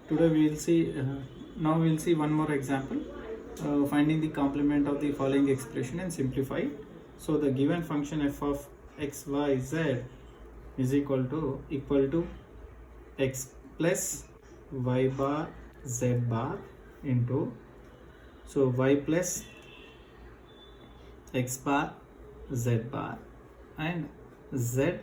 Today we will see now we will see one more example, finding the complement of the following expression and simplify it. So the given function f of x y z is equal to x plus y bar z bar into y plus x bar z bar and z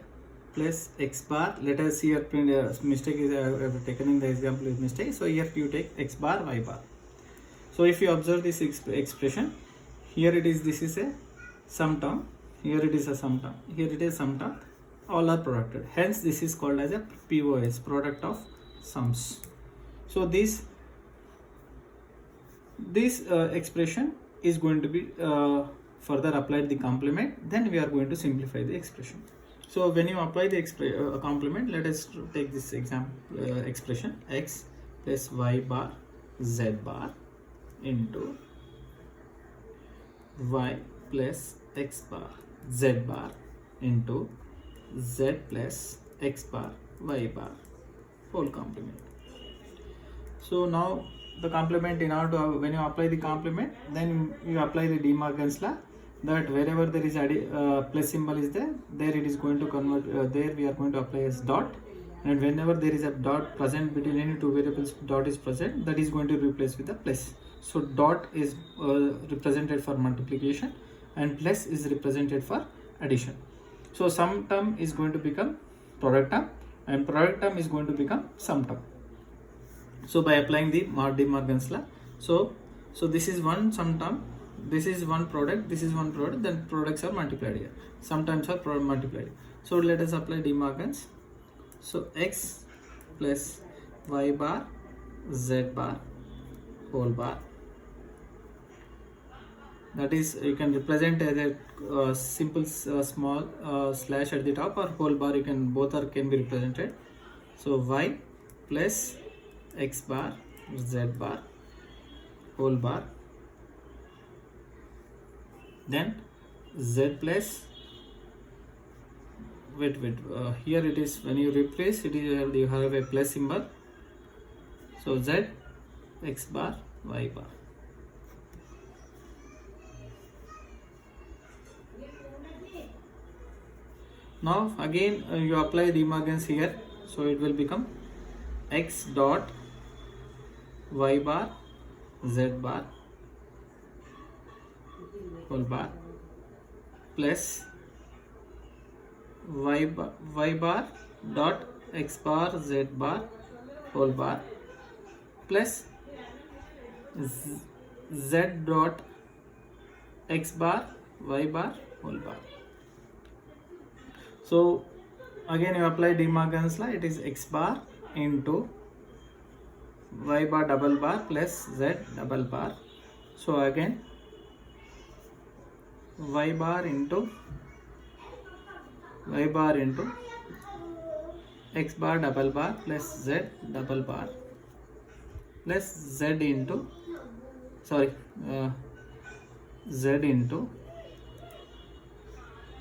plus x bar. Let us here print mistake is taken in the example is mistake, so here you take x bar y bar. So if you observe this expression, here it is, this is a sum term, here it is a sum term, here it is sum term, all are producted, hence this is called as a POS, product of sums. So this expression is going to be further applied the complement, then we are going to simplify the expression. So when you apply the complement, let us take this example expression x plus y bar z bar into y plus x bar z bar into z plus x bar y bar whole complement. So now the complement, in order to, when you apply the complement, then you apply the De Morgan's law, that wherever there is plus symbol is there it is going to convert, there we are going to apply as dot, and whenever there is a dot present between any two variables, dot is present, that is going to replace with the plus. So dot is represented for multiplication and plus is represented for addition. So sum term is going to become product term and product term is going to become sum term. So by applying the De Morgan's law, so this is one sum term, this is one product, this is one product, then products are multiplied here, sometimes are multiplied. So let us apply De Morgan's. So x plus y bar z bar whole bar, that is, you can represent as a simple small slash at the top, or whole bar, you can, both are can be represented. So y plus x bar z bar whole bar, then z plus here it is, when you replace it is, you have a plus symbol, so z x bar y bar. Now again you apply De Morgan's here, so it will become x dot y bar z bar whole bar plus y bar dot x bar z bar whole bar plus z dot x bar y bar whole bar. So again you apply De Morgan's law, it is x bar into y bar double bar plus z double bar. So again y bar into x bar double bar plus z double bar plus z into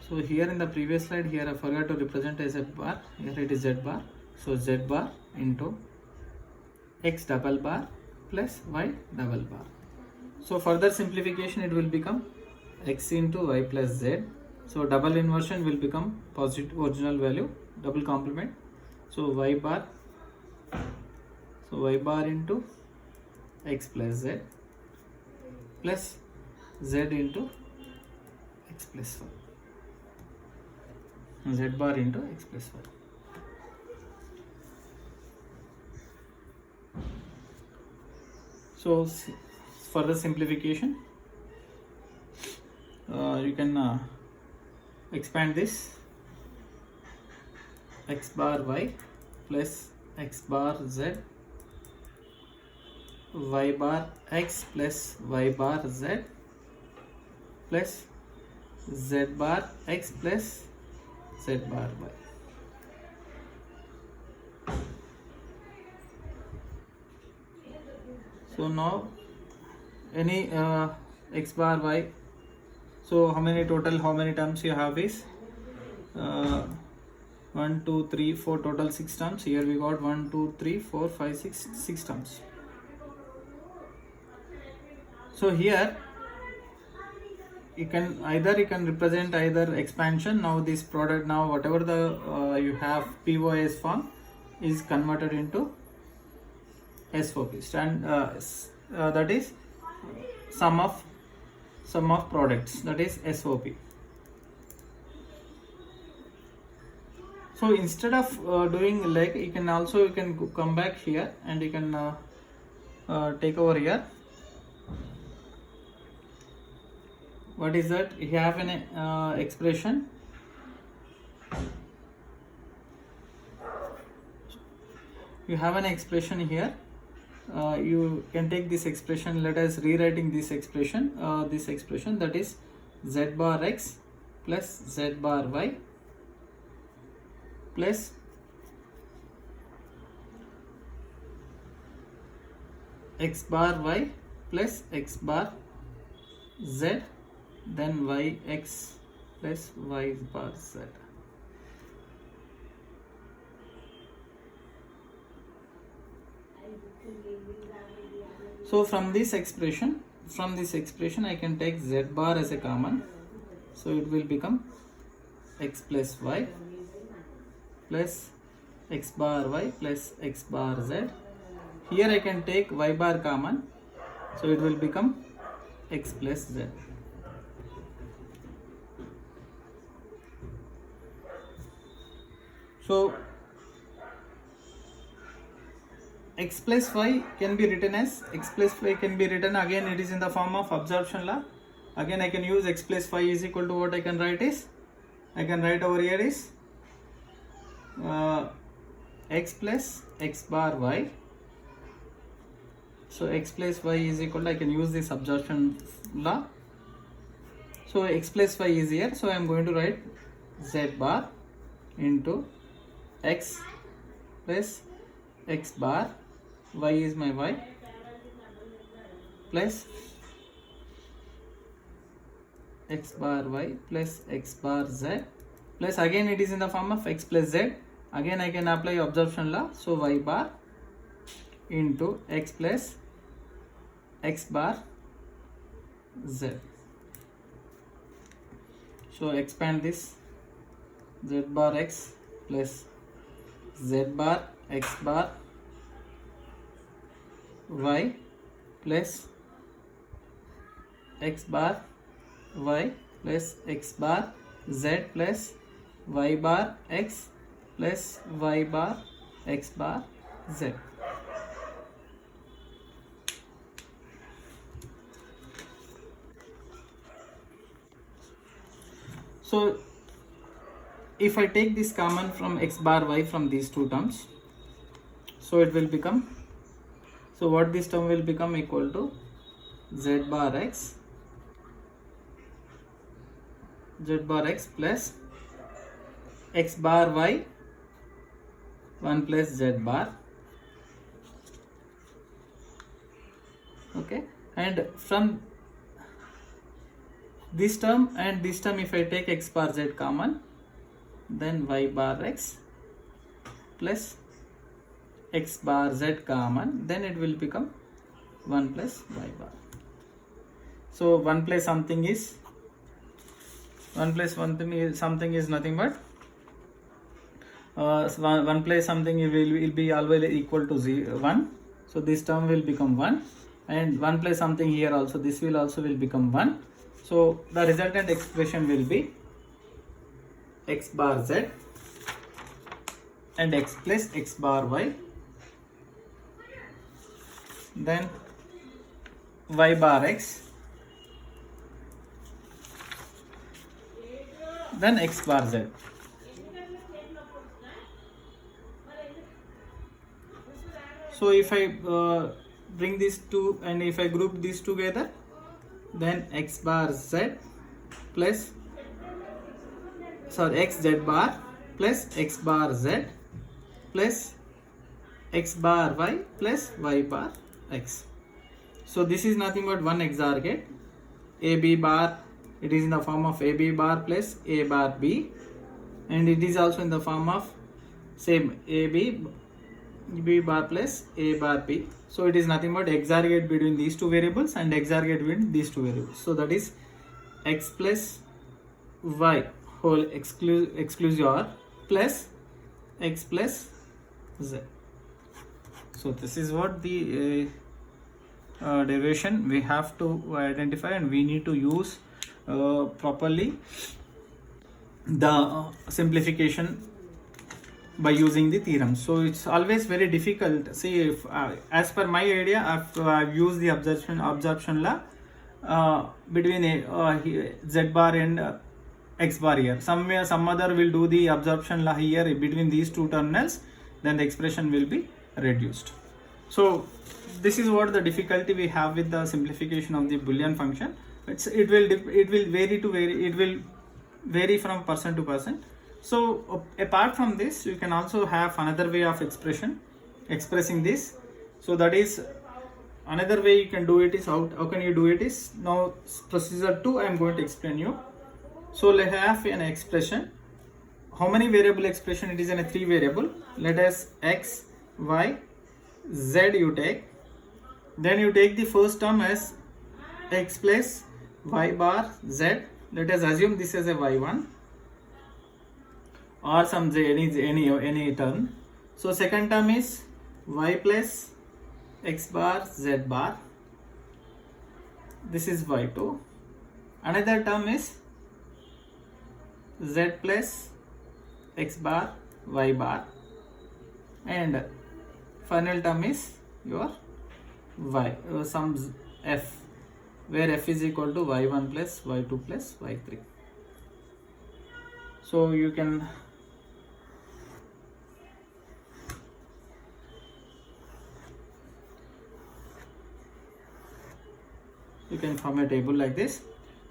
so here in the previous slide, here I forgot to represent as a bar, here it is z bar, so z bar into x double bar plus y double bar. So further simplification, it will become x into y plus z, so double inversion will become positive original value, double complement, so y bar into x plus z plus z into x plus 1, z bar into x plus 1. So for the simplification, you can expand this, x bar y plus x bar z, y bar x plus y bar z plus z bar x plus z bar y. So now any x bar y, so how many terms you have is 1 2 3 4 total 6 terms. Here we got 1 2 3 4 5 6 terms. So here you can represent either expansion. Now this product, now whatever the you have POS form is converted into SOP, that is sum of products, that is SOP. So instead of doing like, you can come back here and you can take over here. What is that? You have an expression. You have an expression here. You can take this expression. Let us rewriting this expression. That is z bar x plus z bar y plus x bar y plus x bar z, then y x plus y bar z. So from this expression I can take z bar as a common, so it will become x plus y plus x bar y plus x bar z. Here I can take y bar common, so it will become x plus z. So x plus y can be written as again it is in the form of absorption law. Again I can use x plus y is equal to what I can write over here is x plus x bar y. So x plus y is equal to, I can use this absorption law. So x plus y is here, so I am going to write z bar into x plus x bar, y is my y, plus x bar y plus x bar z, plus again it is in the form of x plus z. Again I can apply absorption law, so y bar into x plus x bar z. So expand this, z bar x plus z bar x bar y plus x bar y plus x bar z plus y bar x plus y bar x bar z. So if I take this common from x bar y from these two terms, so it will become, so what this term will become equal to z bar x plus x bar y 1 plus z bar. Okay, and from this term and this term, if I take x bar z common, then y bar x plus x bar z common, then it will become 1 plus y bar. So 1 plus something is something is nothing but 1 plus something will be always equal to 1. So this term will become 1, and 1 plus something here also, this will also become 1. So the resultant expression will be x bar z and x plus x bar y, then y bar x, then x bar z. So if I bring these two and if I group these together, then x bar z plus x z bar plus x bar z plus x bar y plus y bar x. So this is nothing but one XOR gate. AB bar, it is in the form of AB bar plus A bar B and it is also in the form of same AB B bar plus A bar P. So it is nothing but x OR gate between these two variables and x OR gate between these two variables. So that is x plus y whole exclusive OR plus x plus z. So this is what the derivation we have to identify, and we need to use properly the simplification by using the theorem. So it's always very difficult. See, if as per my idea, I've used the absorption law between z bar and x bar here. Some other will do the absorption law here between these two terminals, then the expression will be reduced. So this is what the difficulty we have with the simplification of the Boolean function. It will vary from person to person. So apart from this, you can also have another way of expressing this. So that is another way you can do it is how can you do it is now procedure 2 I am going to explain you. So let's have an expression. How many variable expression? It is in a 3 variable. Let us x, y, z you take. Then you take the first term as x plus y bar z. Let us assume this is a y1 or some z, any term. So second term is y plus x bar z bar. This is y2. Another term is z plus x bar y bar, and final term is your y, some f, where f is equal to y1 plus y2 plus y3. So you can form a table like this.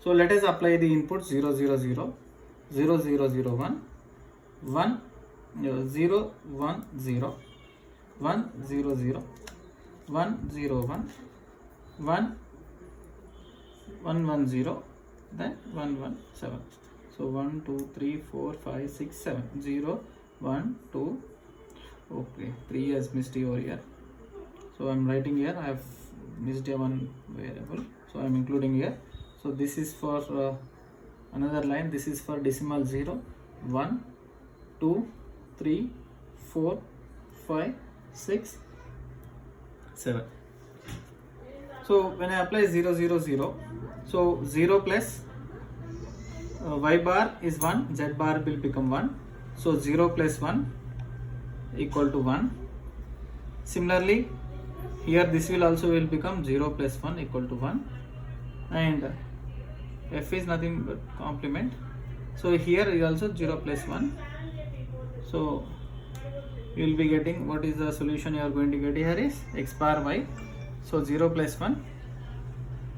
So let us apply the input 0 0 0 0 0 0 1 1 0 1 0 1 0 0 1 0 1 1 1 1 0, then 1 1 7. So 1 2 3 4 5 6 7 0 1 2. Okay, 3 has missed over here. So I am writing here. I have missed a one variable, so I am including here. So this is for another line. This is for decimal 0 1 2 3 4 5 6 7. So when I apply 0 0 0, so 0 plus y bar is 1, z bar will become 1. So 0 plus 1 equal to 1. Similarly, here this will also become 0 plus 1 equal to 1, and f is nothing but complement. So here is also 0 plus 1. So you will be getting, what is the solution you are going to get here is x bar y. So 0 plus 1,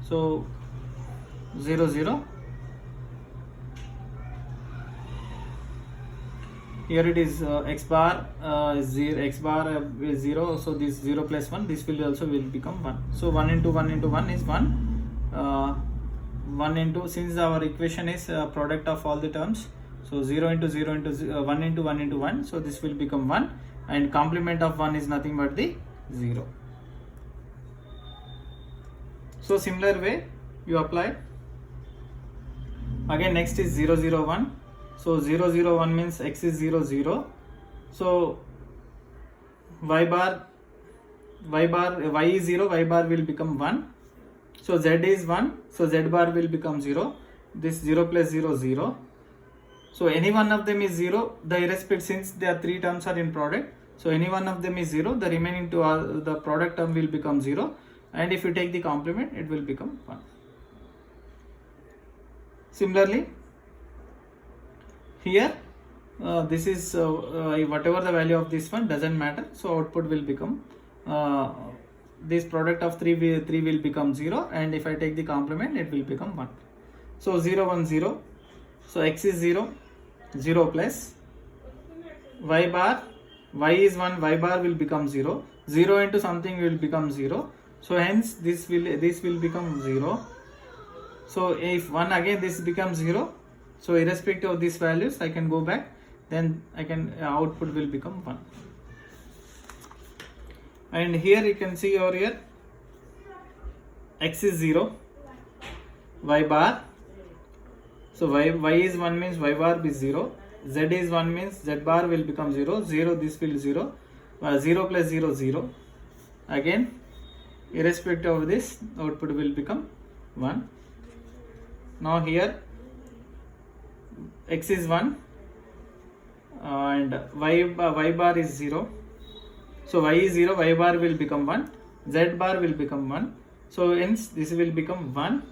so 0 0. Here it is x bar is 0, x bar is 0. So this 0 plus 1, this will also become 1. So 1 into 1 into 1 is 1. 1 into, since our equation is product of all the terms, so 0 into 0 into 1 into 1 into 1. So this will become 1, and complement of 1 is nothing but the 0. So similar way you apply. Again next is 0 0 1. So 0 0 1 means x is 0 0. So y is 0, y bar will become 1. So z is 1, so z bar will become 0. This 0 plus 0 0. So any one of them is 0. The irrespective, since there are 3 terms are in product, so any one of them is 0. The remaining two are, the product term will become 0, and if you take the complement, it will become 1. Similarly, here this is whatever the value of this one doesn't matter. So output will become this product of 3 will become 0, and if I take the complement, it will become 1. So 0 1 0. So x is 0, 0 plus y bar, y is 1, y bar will become 0. 0 into something will become 0. So hence this will become 0. So if 1, again this becomes 0. So irrespective of these values, I can go back. then I can output will become 1. And here you can see over here x is 0, y bar, so y is 1 means y bar is 0, z is 1 means z bar will become 0, 0 this will 0, 0 plus 0 0, again irrespective of this output will become 1. Now here x is 1 and y bar is 0, so y is 0, y bar will become 1, z bar will become 1, so hence this will become 1.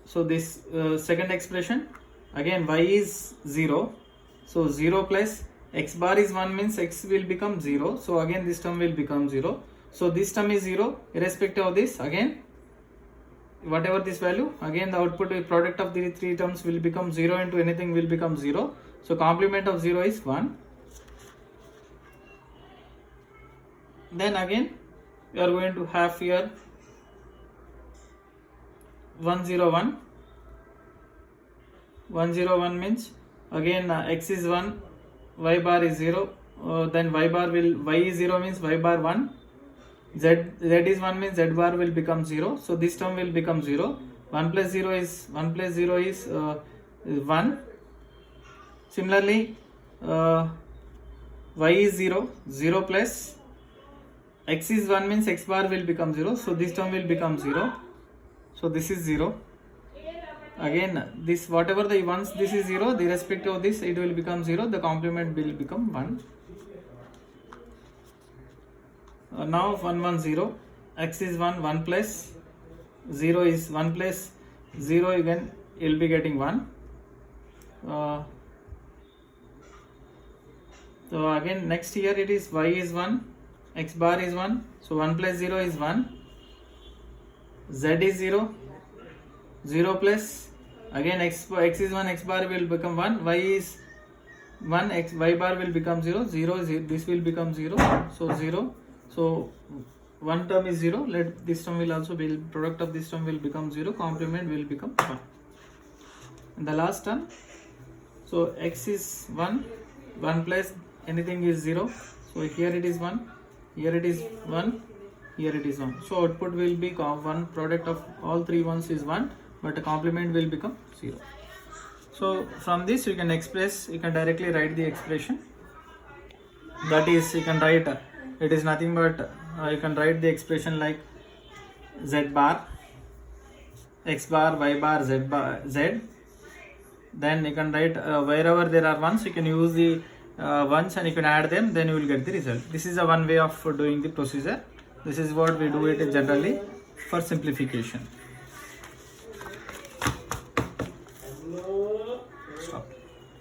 So this second expression, again y is 0, so 0 plus x bar is 1 means x will become 0, so again this term will become 0, so this term is 0 irrespective of this, again whatever this value, again the output product of the three terms will become 0 into anything will become 0, so complement of 0 is 1. Then again we are going to have here 101, 101 means again x is 1, y bar is 0, then y is 0 means y bar 1, z is 1 means z bar will become 0, so this term will become 0, 1 plus 0 is 1. Similarly y is 0, 0 plus x is 1 means x bar will become 0, so this term will become 0, so this is 0. Again this whatever the once this is 0, the respective of this it will become 0, the complement will become 1. Now 110, x is 1, 1 plus 0 is 1 plus 0, again you will be getting 1. So again next here it is y is 1, x bar is 1, so 1 plus 0 is 1, z is 0, 0 plus again x is 1, x bar will become 1, y is 1, y bar will become 0, 0 is this will become 0, so 0, so one term is 0, let this term will also be, product of this term will become 0, complement will become 1. And the last term, so x is 1, 1 plus anything is 0, so here it is 1, here it is 1, here it is 1, so output will be 1, product of all three ones is 1, but the complement will become 0. So from this you can directly write the expression, that is you can write it is nothing but you can write the expression like z bar, x bar, y bar, z bar, z, then you can write wherever there are ones you can use the ones and you can add them, then you will get the result. This is a one way of doing the procedure. This is what we do it generally for simplification.